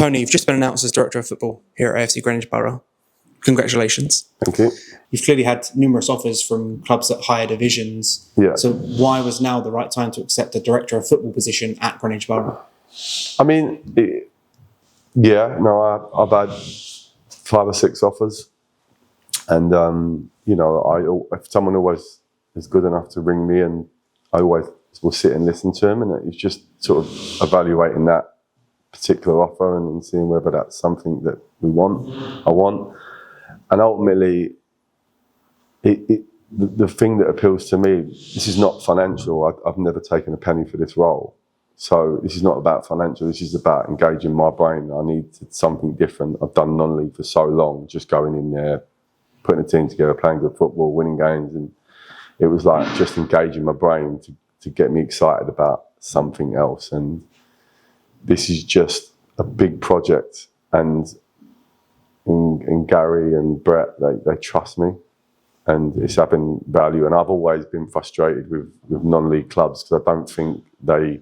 Tony, you've just been announced as Director of Football here at AFC Greenwich Borough. Congratulations. Thank you. You've clearly had numerous offers from clubs at higher divisions. Yeah. So why was now the right time to accept a Director of Football position at Greenwich Borough? I mean, I've had 5 or 6 offers. And, if someone always is good enough to ring me, and I always will sit and listen to them, and it's just sort of evaluating that particular offer and seeing whether that's something that I want. And ultimately, the thing that appeals to me, this is not financial. I've never taken a penny for this role. So this is not about financial, this is about engaging my brain. I need something different. I've done non-league for so long, just going in there, putting a team together, playing good football, winning games. And it was like just engaging my brain to get me excited about something else. And this is just a big project. And in Gary and Brett, they trust me. And it's having value. And I've always been frustrated with non-league clubs because I don't think they...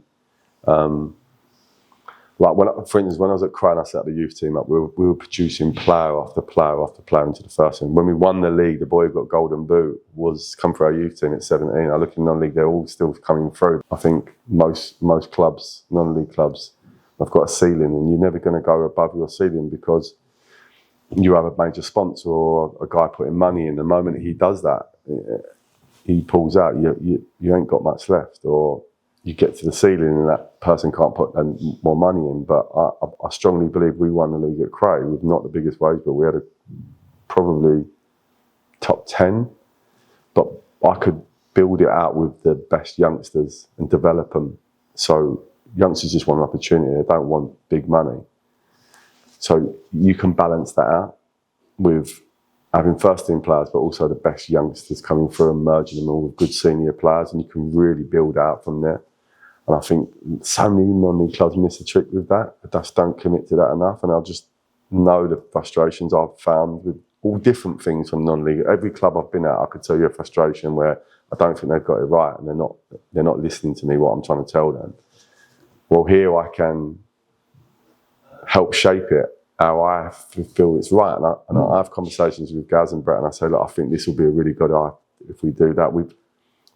for instance, when I was at Crown, I set the youth team up. We were producing player after player after player into the first team. When we won the league, the boy who got golden boot was come for our youth team at 17. I look in non-league; they're all still coming through. I think most clubs, non-league clubs, have got a ceiling, and you're never going to go above your ceiling because you have a major sponsor or a guy putting money in. The moment he does that, he pulls out. You ain't got much left, or you get to the ceiling and that person can't put more money in. But I strongly believe we won the league at Cray with not the biggest wage, but we had probably top 10. But I could build it out with the best youngsters and develop them. So youngsters just want an opportunity. They don't want big money. So you can balance that out with having first team players, but also the best youngsters coming through and merging them all with good senior players, and you can really build out from there. And I think so many non-league clubs miss the trick with that. They just don't commit to that enough. And I just know the frustrations I've found with all different things from non-league. Every club I've been at, I could tell you a frustration where I don't think they've got it right and they're not listening to me what I'm trying to tell them. Well, here I can help shape it how I feel it's right. And I have conversations with Gaz and Brett, and I say, look, I think this will be a really good idea if we do that.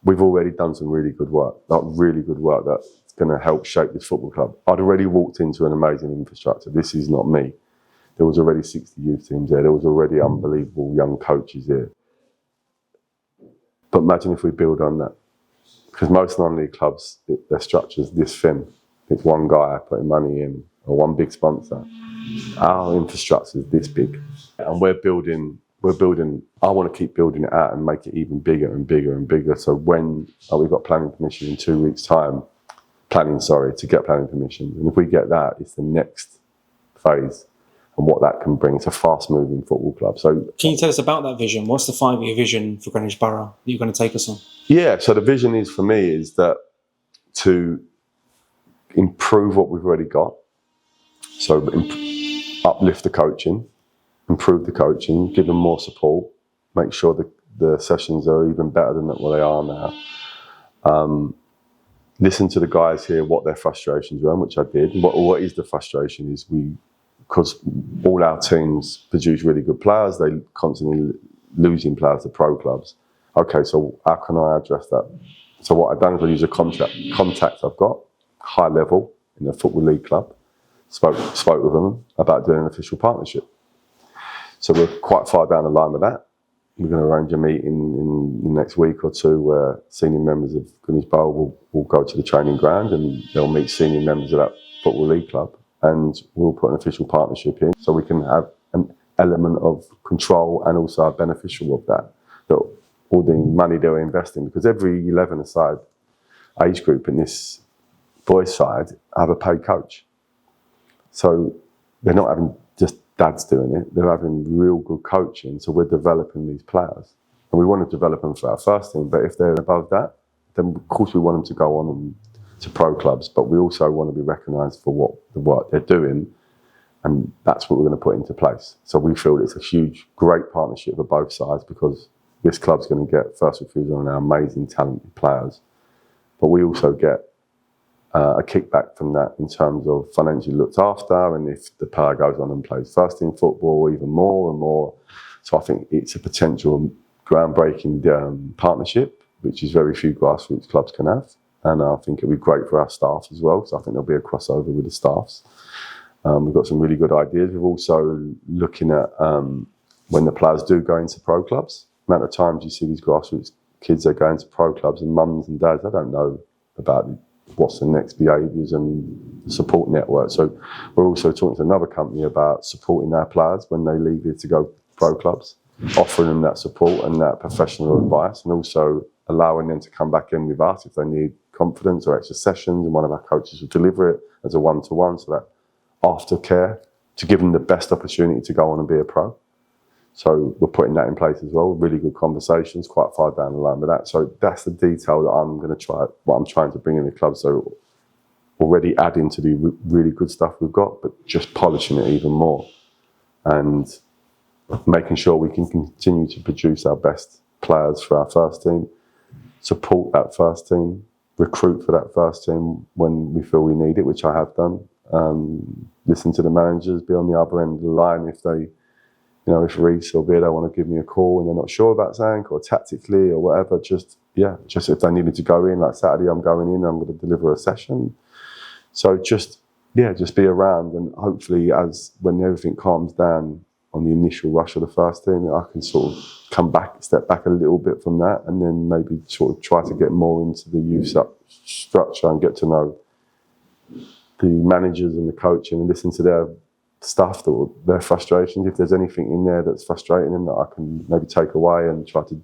We've already done some really good work that's going to help shape this football club. I'd already walked into an amazing infrastructure. This is not me. There was already 60 youth teams there. There was already unbelievable young coaches here. But imagine if we build on that. Because most non-league clubs, their structure's this thin. It's one guy putting money in, or one big sponsor. Our infrastructure is this big. And we're building, I want to keep building it out and make it even bigger and bigger and bigger. So when we've got planning permission in 2 weeks' time, to get planning permission. And if we get that, it's the next phase and what that can bring. It's a fast-moving football club. So can you tell us about that vision? What's the 5-year vision for Greenwich Borough that you're going to take us on? Yeah, so the vision is, for me, is that to improve what we've already got. So uplift the coaching, improve the coaching, give them more support, make sure the sessions are even better than what they are now. Listen to the guys here, what their frustrations were, which I did. What is the frustration is because all our teams produce really good players, they constantly losing players to pro clubs. Okay, so how can I address that? So what I've done is I use a contact I've got, high level, in a Football League club. Spoke with them about doing an official partnership. So we're quite far down the line with that. We're going to arrange a meeting in the next week or two where senior members of Greenwich Borough will go to the training ground and they'll meet senior members of that Football League club, and we'll put an official partnership in so we can have an element of control and also a beneficial of that all the money they're investing, because every 11-a-side age group in this boys' side have a paid coach. So they're not having just dads doing it, they're having real good coaching, so we're developing these players. And we want to develop them for our first team, but if they're above that, then of course we want them to go on to pro clubs, but we also want to be recognised for the work they're doing, and that's what we're going to put into place. So we feel it's a huge, great partnership for both sides, because this club's going to get first refusal on our amazing, talented players, but we also get a kickback from that in terms of financially looked after, and if the player goes on and plays first team football, even more and more. So I think it's a potential groundbreaking partnership, which is very few grassroots clubs can have. And I think it'll be great for our staff as well. So I think there'll be a crossover with the staffs. We've got some really good ideas. We're also looking at when the players do go into pro clubs, the amount of times you see these grassroots kids that go into pro clubs and mums and dads, they don't know about what's the next behaviours and support network. So we're also talking to another company about supporting our players when they leave here to go pro clubs, offering them that support and that professional advice, and also allowing them to come back in with us if they need confidence or extra sessions, and one of our coaches will deliver it as a one-to-one, so that aftercare to give them the best opportunity to go on and be a pro. So we're putting that in place as well. Really good conversations, quite far down the line with that. So that's the detail that I'm going to try, what I'm trying to bring in the club. So already adding to the really good stuff we've got, but just polishing it even more and making sure we can continue to produce our best players for our first team, support that first team, recruit for that first team when we feel we need it, which I have done. Listen to the managers, be on the other end of the line if they, if Reece or Villa want to give me a call and they're not sure about something or tactically or whatever, just if they need me to go in, like Saturday I'm going in, I'm going to deliver a session. So just be around, and hopefully when everything calms down on the initial rush of the first team, I can sort of step back a little bit from that, and then maybe sort of try to get more into the youth structure and get to know the managers and the coaching and listen to their stuff, their frustrations. If there's anything in there that's frustrating them that I can maybe take away and try to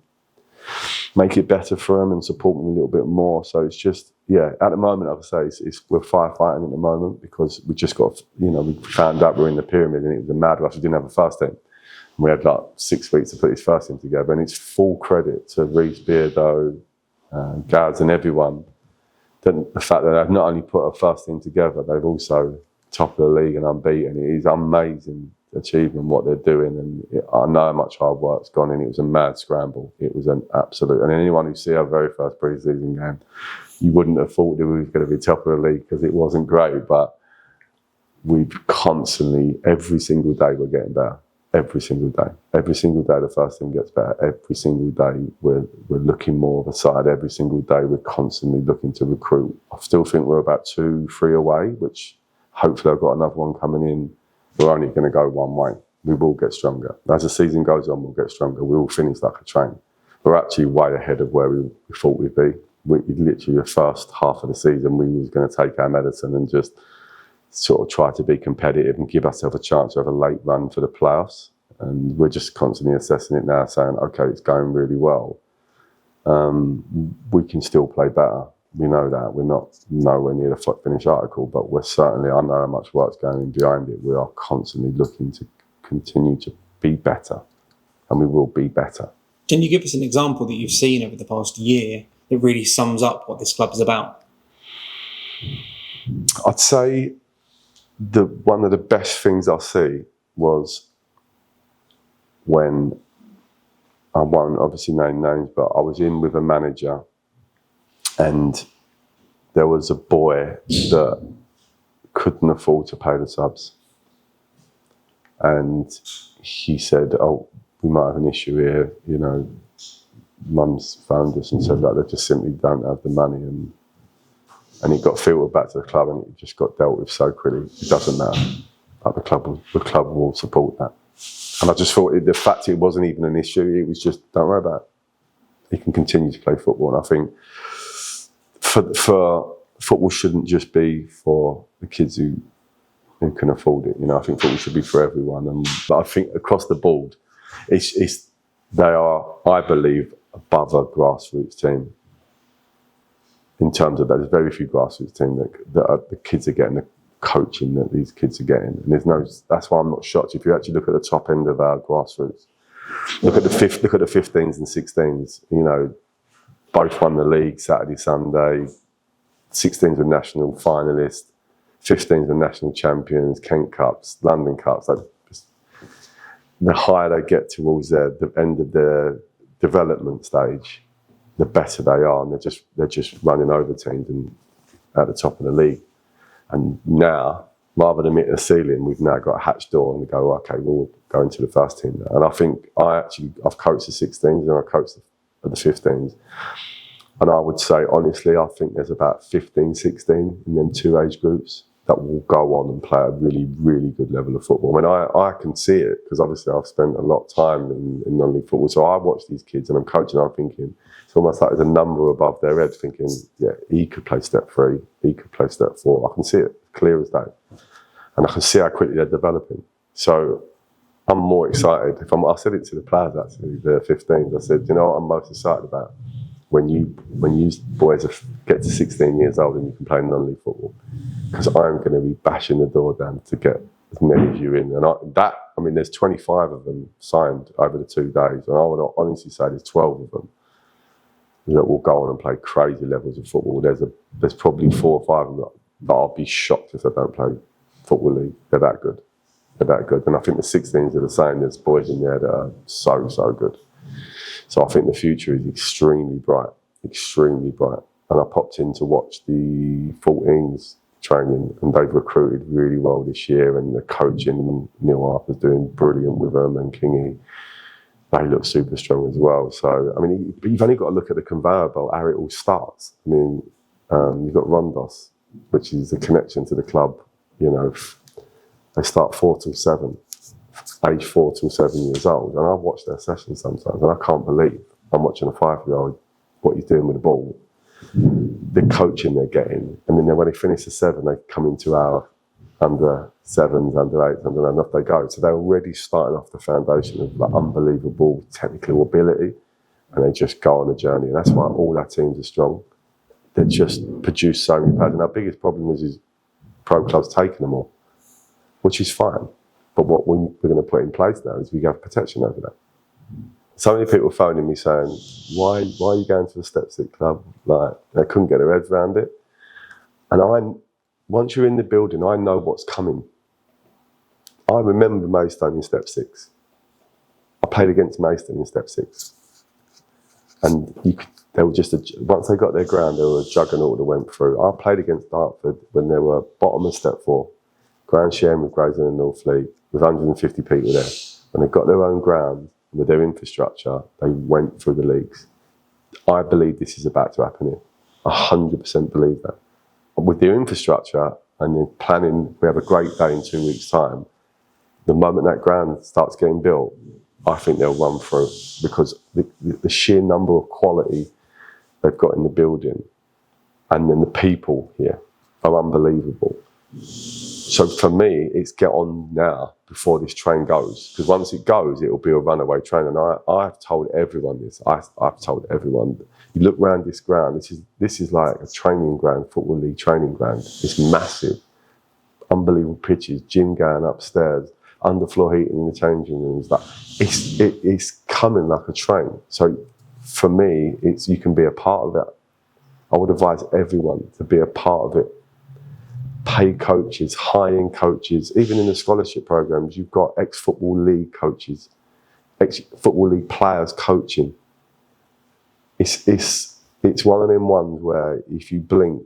make it better for them and support them a little bit more. So it's just, at the moment, I would say we're firefighting at the moment because we just got, we found out we're in the pyramid and it was a mad rush. We didn't have a first team. And we had like 6 weeks to put his first team together, and it's full credit to Reece, Beardo, Gads and everyone. The fact that they've not only put a first team together, they've also top of the league and unbeaten. It is amazing achievement what they're doing, and I know how much hard work's gone in. It was a mad scramble. It was an absolute, and anyone who see our very first pre-season game, you wouldn't have thought that we were going to be top of the league because it wasn't great, but we've constantly, every single day we're getting better. Every single day the first team gets better. Every single day we're looking more of a side. Every single day we're constantly looking to recruit. I still think we're about 2-3 away, which hopefully I've got another one coming in. We're only going to go one way. We will get stronger. As the season goes on, we'll get stronger. We will finish like a train. We're actually way ahead of where we thought we'd be. Literally the first half of the season, we was going to take our medicine and just sort of try to be competitive and give ourselves a chance to have a late run for the playoffs. And we're just constantly assessing it now, saying, okay, it's going really well. We can still play better. We know that. We're not nowhere near the finish article, but we're certainly, I know how much work's going in behind it. We are constantly looking to continue to be better, and we will be better. Can you give us an example that you've seen over the past year that really sums up what this club is about? I'd say one of the best things I see was when, I won't obviously name names, but I was in with a manager and there was a boy that couldn't afford to pay the subs. And he said, we might have an issue here, Mum's phoned us and said that they just simply don't have the money, and it got filtered back to the club and it just got dealt with so quickly. It doesn't matter. Like the club will support that. And I just thought the fact it wasn't even an issue, it was just, don't worry about it. He can continue to play football. And I think for football shouldn't just be for the kids who can afford it. I think football should be for everyone. But I think across the board, they are, I believe, above a grassroots team. In terms of that, there's very few grassroots teams that the kids are getting the coaching that these kids are getting, and that's why I'm not shocked. If you actually look at the top end of our grassroots, look at the 15s and 16s. Both won the league Saturday, Sunday. 16s were national finalists, 15s were national champions, Kent Cups, London Cups. The higher they get towards the end of their development stage, the better they are, and they're just running over teams. And at the top of the league. And now, rather than hit the ceiling, we've now got a hatch door and go, okay, we'll go into the first team now. And I think I've coached the 16s and I coached the 15s. And I would say, honestly, I think there's about 15, 16 in them two age groups that will go on and play a really, really good level of football. I mean, I can see it because obviously I've spent a lot of time in non-league football. So I watch these kids and I'm coaching, I'm thinking, it's almost like there's a number above their head thinking, yeah, he could play step 3, he could play step 4. I can see it clear as day. And I can see how quickly they're developing. So I'm more excited. I said it to the players actually, the 15s. I said, you know what I'm most excited about? When you boys get to 16 years old and you can play non-league football. Because I'm going to be bashing the door down to get as many of you in. And there's 25 of them signed over the 2 days. And I would honestly say there's 12 of them that will go on and play crazy levels of football. There's probably 4 or 5 of them that I'll be shocked if they don't play football league. They're that good. They're that good. And I think the 16s are the same. There's boys in there that are so, so good. So I think the future is extremely bright, extremely bright. And I popped in to watch the 14s training and they've recruited really well this year and the coaching, Neil Harper's doing brilliant with them and Kingy. They look super strong as well. So, I mean, you've only got to look at the conveyor belt, how it all starts. I mean, you've got Rondos, which is the connection to the club. You know, they start 4 till 7, age 4 till 7 years old. And I watch their sessions sometimes and I can't believe I'm watching a 5-year-old, what he's doing with the ball, the coaching they're getting. And then when they finish the 7, they come into our under 7s, under 8s, under 9, off they go. So they're already starting off the foundation of like unbelievable technical ability and they just go on a journey. And that's why all our teams are strong. They just produce so many players. And our biggest problem is pro clubs taking them all, which is fine. But what we're going to put in place now is we have protection over that. So many people phoning me saying, why are you going to the Step 6 club? Like, they couldn't get their heads around it. And once you're in the building, I know what's coming. I remember Maidstone in Step 6. I played against Maidstone in Step 6. And they were once they got their ground, they were a juggernaut that went through. I played against Dartford when they were bottom of Step 4, ground sharing with Grayson and Northfleet, with 150 people there. When they got their own ground, with their infrastructure, they went through the leagues. I believe this is about to happen here. 100% believe that. With their infrastructure and the planning, we have a great day in 2 weeks' time. The moment that ground starts getting built, I think they'll run through because the sheer number of quality they've got in the building and then the people here are unbelievable. So for me, it's get on now before this train goes. Because once it goes, it will be a runaway train. And I've told everyone this. I've told everyone, you look around this ground, this is like a training ground, Football League training ground. It's massive. Unbelievable pitches, gym going upstairs, underfloor heating in the changing rooms. Like, it's coming like a train. So for me, you can be a part of it. I would advise everyone to be a part of it. Pay coaches, high-end coaches, even in the scholarship programs, you've got ex-Football League coaches, ex-Football League players coaching. It's one of them ones where if you blink,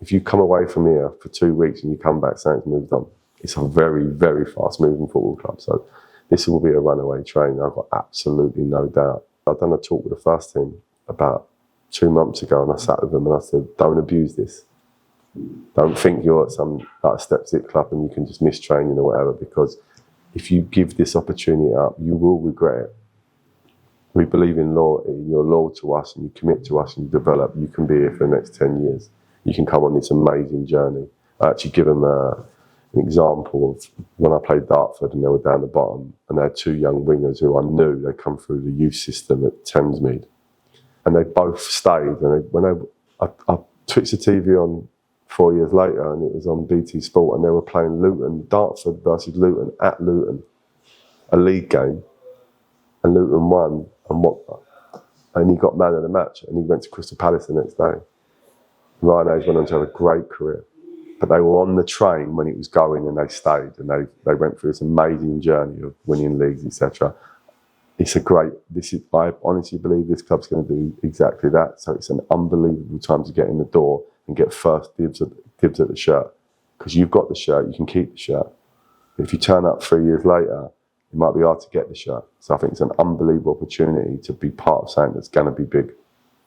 if you come away from here for 2 weeks and you come back saying it's moved on, it's a very, very fast-moving football club. So this will be a runaway train. I've got absolutely no doubt. I've done a talk with the first team about 2 months ago and I sat with them and I said, don't abuse this. Don't think you're at some like Step 6 club and you can just miss training or whatever, because if you give this opportunity up, you will regret it. We believe in loyalty. You're loyal to us and you commit to us and you develop. You can be here for the next 10 years. You can come on this amazing journey. I actually give them an example of when I played Dartford and they were down the bottom and they had 2 young wingers who I knew they'd come through the youth system at Thamesmead. And they both stayed. And I switched the TV on 4 years later and it was on BT Sport and they were playing Luton, Dartford versus Luton at Luton, a league game, and Luton won and he got man of the match and he went to Crystal Palace the next day. Ryan Hayes went on to have a great career, but they were on the train when it was going and they stayed and they went through this amazing journey of winning leagues, etc. it's a great. I honestly believe this club's going to do exactly that. So it's an unbelievable time to get in the door and get first dibs at the shirt, because you've got the shirt, you can keep the shirt. But if you turn up 3 years later, it might be hard to get the shirt. So I think it's an unbelievable opportunity to be part of something that's going to be big.